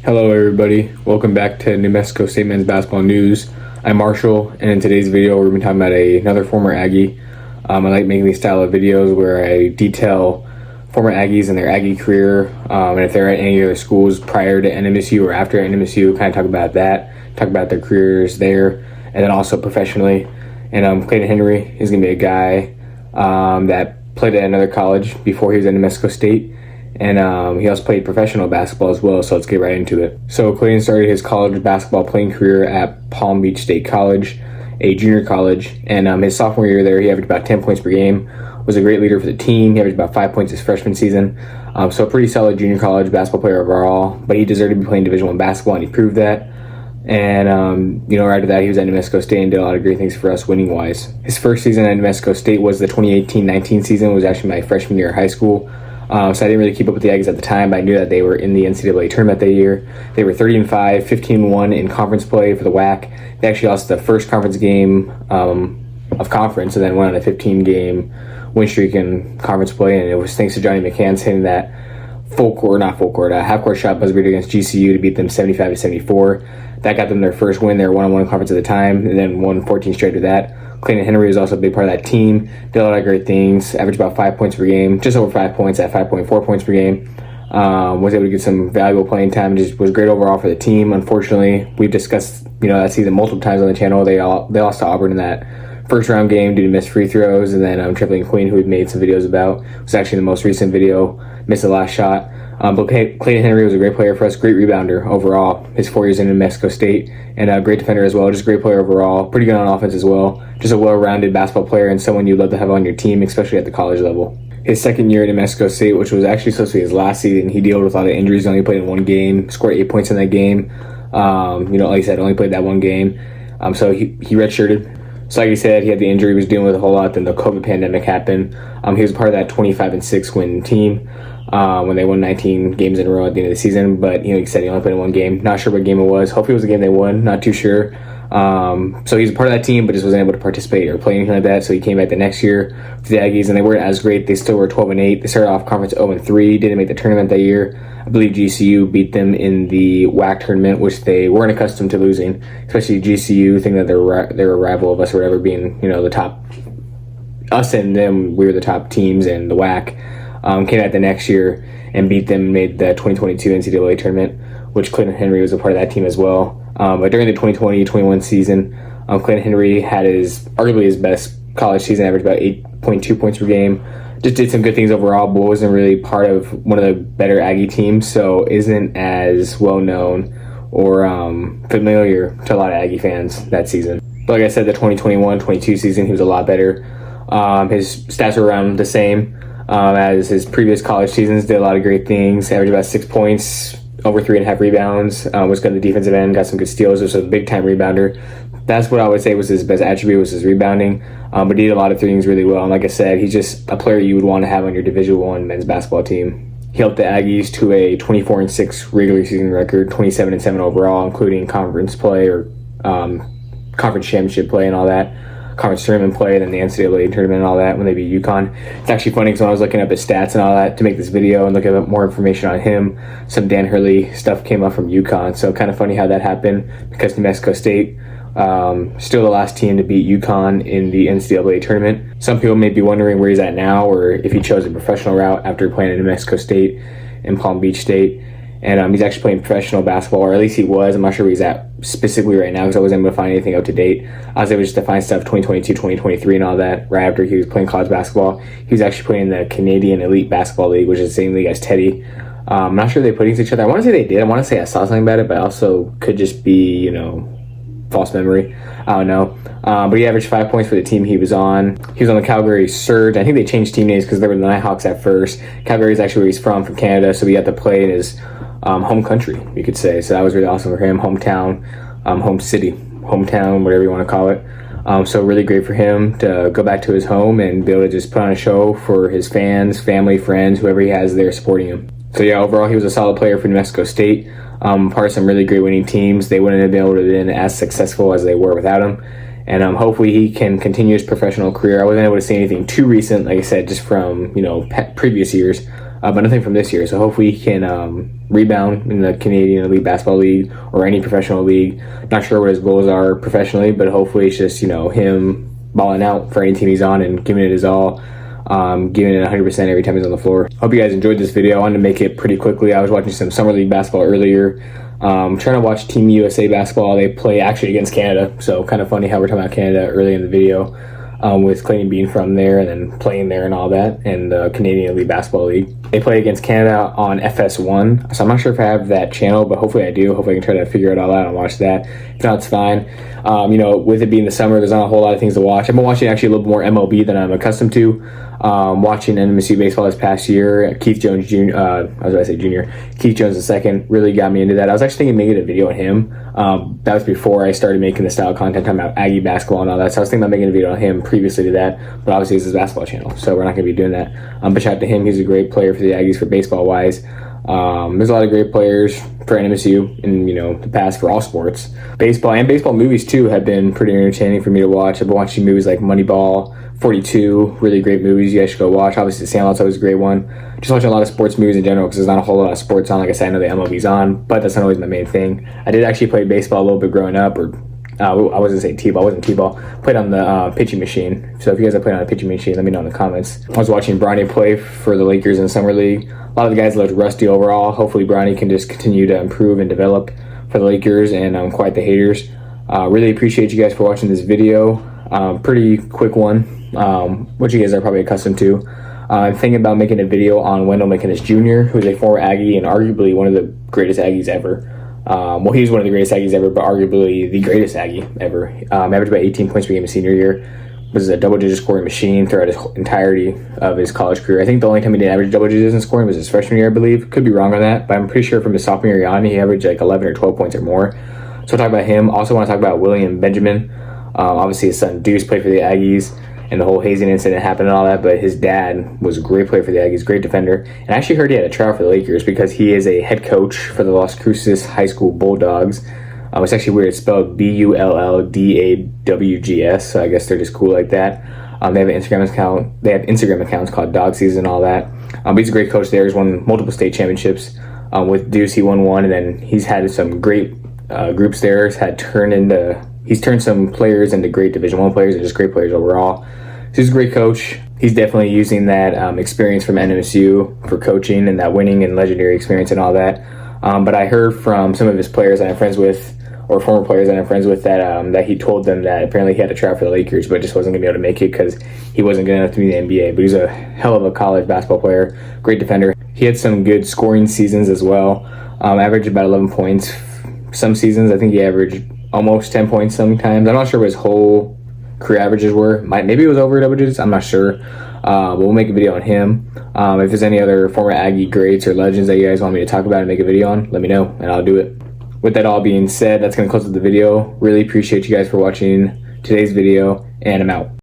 Hello everybody, welcome back to New Mexico State Men's Basketball News. I'm Marshall, and in today's video we're going to be talking about another former Aggie. I like making these style of videos where I detail former Aggies and their Aggie career, and if they're at any other schools prior to NMSU or after NMSU, kind of talk about that, talk about their careers there, and then also professionally. And Clayton Henry is going to be a guy that played at another college before he was at New Mexico State. And he also played professional basketball as well, so let's get right into it. So Clayton started his college basketball playing career at Palm Beach State College, a junior college, and his sophomore year there, he averaged about 10 points per game, was a great leader for the team. He averaged about 5 points his freshman season, so a pretty solid junior college basketball player overall, but he deserved to be playing Division I basketball, and he proved that. And, right after that, he was at New Mexico State and did a lot of great things for us winning-wise. His first season at New Mexico State was the 2018-19 season, was actually my freshman year of high school. So I didn't really keep up with the Aggies at the time, but I knew that they were in the NCAA Tournament that year. They were 30-5, 15-1 in conference play for the WAC. They actually lost the first conference game of conference and then went on a 15-game win streak in conference play, and it was thanks to Johnny McCants hitting that half-court shot buzzer beater against GCU to beat them 75-74. That got them their first win. They were 1-1 conference at the time, and then won 14 straight to that. Clayton Henry was also a big part of that team. Did a lot of great things. Averaged about 5 points per game, just over 5 points at 5.4 points per game. Was able to get some valuable playing time. Just was great overall for the team. Unfortunately, we've discussed that season multiple times on the channel. They lost to Auburn in that first round game due to missed free throws, and then Tripling Queen, who we've made some videos about, was actually the most recent video. Missed the last shot. But Clayton Henry was a great player for us, great rebounder overall, his 4 years in New Mexico State, and a great defender as well, just a great player overall, pretty good on offense as well, just a well-rounded basketball player and someone you'd love to have on your team, especially at the college level. His second year at New Mexico State, which was actually supposed to be his last season, he dealt with a lot of injuries, only played in one game, scored 8 points in that game, like I said, only played that one game, so he redshirted. So like I said, he had the injury, he was dealing with a whole lot, then the COVID pandemic happened. He was part of that 25-6 win team when they won 19 games in a row at the end of the season, but he said he only played in one game. Not sure what game it was. Hopefully it was a game they won, not too sure. So he's a part of that team, but just wasn't able to participate or play anything like that, so he came back the next year to the Aggies, and they weren't as great. They still were 12-8. They started off conference 0-3, didn't make the tournament that year. I believe GCU beat them in the WAC tournament, which they weren't accustomed to losing, especially GCU, thinking that they were a rival of us or whatever, being, the top. Us and them, we were the top teams in the WAC. Came out the next year and beat them and made the 2022 NCAA Tournament, which Clayton Henry was a part of that team as well. But during the 2020-21 season, Clayton Henry had arguably his best college season, averaged about 8.2 points per game. Just did some good things overall, but wasn't really part of one of the better Aggie teams, so isn't as well known or familiar to a lot of Aggie fans that season. But like I said, the 2021-22 season, he was a lot better. His stats were around the same as his previous college seasons. Did a lot of great things, averaged about 6 points, over 3.5 rebounds, was good on the defensive end, got some good steals, was a big-time rebounder. That's what I would say was his best attribute, was his rebounding, but he did a lot of things really well, and like I said, he's just a player you would want to have on your Division I men's basketball team. He helped the Aggies to a 24-6 regular season record, 27-7 overall, including conference play or conference championship play and all that, conference tournament play, and then the NCAA tournament and all that when they beat UConn. It's actually funny because when I was looking up his stats and all that to make this video and looking up more information on him, some Dan Hurley stuff came up from UConn, so kind of funny how that happened because New Mexico State still the last team to beat UConn in the NCAA tournament. Some people may be wondering where he's at now, or if he chose a professional route after playing at New Mexico State and Palm Beach State. And he's actually playing professional basketball, or at least he was. I'm not sure where he's at specifically right now because I wasn't able to find anything up to date. I was able just to find stuff 2022, 2023 and all that right after he was playing college basketball. He was actually playing in the Canadian Elite Basketball League, which is the same league as Teddy. I'm not sure they put against each other. I want to say they did. I want to say I saw something about it, but also could just be, false memory. I don't know. But he averaged 5 points for the team he was on. He was on the Calgary Surge. I think they changed team names because they were the Nighthawks at first. Calgary is actually where he's from Canada, so he had to play in his home country, you could say. So that was really awesome for him. Hometown, home city, hometown, whatever you want to call it. So really great for him to go back to his home and be able to just put on a show for his fans, family, friends, whoever he has there supporting him. So yeah, overall, he was a solid player for New Mexico State. Part of some really great winning teams. They wouldn't have been able to have been as successful as they were without him. And hopefully he can continue his professional career. I wasn't able to see anything too recent, like I said, just from previous years. but nothing from this year. So hopefully he can rebound in the Canadian Elite Basketball League or any professional league. Not sure what his goals are professionally, but hopefully it's just, him balling out for any team he's on and giving it his all, giving it 100% every time he's on the floor. Hope you guys enjoyed this video. I wanted to make it pretty quickly. I was watching some Summer League basketball earlier. Trying to watch Team USA basketball. They play actually against Canada, so kind of funny how we're talking about Canada early in the video, with Clayton being from there and then playing there and all that, and the Canadian Elite Basketball League. They play against Canada on FS1, so I'm not sure if I have that channel, but hopefully I do. Hopefully I can try to figure it all out and watch that. If not, it's fine. With it being the summer, there's not a whole lot of things to watch. I've been watching actually a little bit more MLB than I'm accustomed to. Watching NMSU baseball this past year, Keith Jones Jr., Keith Jones II really got me into that. I was actually thinking of making a video on him. That was before I started making the style content talking about Aggie basketball and all that. So I was thinking about making a video on him previously to that, but obviously it's his basketball channel, so we're not going to be doing that. But shout out to him. He's a great player for the Aggies for baseball wise. There's a lot of great players for NMSU in the past for all sports. Baseball and baseball movies too have been pretty entertaining for me to watch. I've been watching movies like Moneyball, 42, really great movies you guys should go watch. Obviously Sandlot's always a great one. Just watching a lot of sports movies in general because there's not a whole lot of sports on. Like I said, I know the MLB's on, but that's not always my main thing. I did actually play baseball a little bit growing up, or I was gonna say t-ball, wasn't t-ball. Played on the pitching machine. So if you guys have played on a pitching machine, let me know in the comments. I was watching Bronny play for the Lakers in Summer League. A lot of the guys looked rusty overall. Hopefully Bronny can just continue to improve and develop for the Lakers and quiet the haters. Really appreciate you guys for watching this video. Pretty quick one, which you guys are probably accustomed to. I'm thinking about making a video on Wendell McInnis Jr., who's a former Aggie and arguably one of the greatest Aggies ever. Well, he's one of the greatest Aggies ever, but arguably the greatest Aggie ever. Averaged about 18 points per game his senior year. Was a double-digit scoring machine throughout his entirety of his college career. I think the only time he didn't average double digits in scoring was his freshman year, I believe. Could be wrong on that, but I'm pretty sure from his sophomore year on, he averaged like 11 or 12 points or more. So I'll talk about him. Also want to talk about William Benjamin. Obviously his son Deuce played for the Aggies, and the whole hazing incident happened and all that, but his dad was a great player for the Aggies, great defender. And I actually heard he had a tryout for the Lakers because he is a head coach for the Las Cruces High School Bulldogs. It's actually weird. It's spelled Bulldawgs, so I guess they're just cool like that. They have an Instagram account. They have Instagram accounts called Dog Season and all that. But he's a great coach there. He's won multiple state championships. With Deuce, he won one, and then he's had some great groups there. He's turned some players into great Division I players and just great players overall. So he's a great coach. He's definitely using that experience from NMSU for coaching and that winning and legendary experience and all that. But I heard from some of his players that I'm friends with, or former players that I'm friends with, that he told them that apparently he had a tryout for the Lakers, but just wasn't going to be able to make it because he wasn't good enough to be in the NBA. But he's a hell of a college basketball player, great defender. He had some good scoring seasons as well. Averaged about 11 points. Some seasons, I think he averaged almost 10 points sometimes. I'm not sure what his whole career averages were. Maybe it was over double digits. I'm not sure. But we'll make a video on him. If there's any other former Aggie greats or legends that you guys want me to talk about and make a video on, let me know, and I'll do it. With that all being said, that's going to close the video. Really appreciate you guys for watching today's video, and I'm out.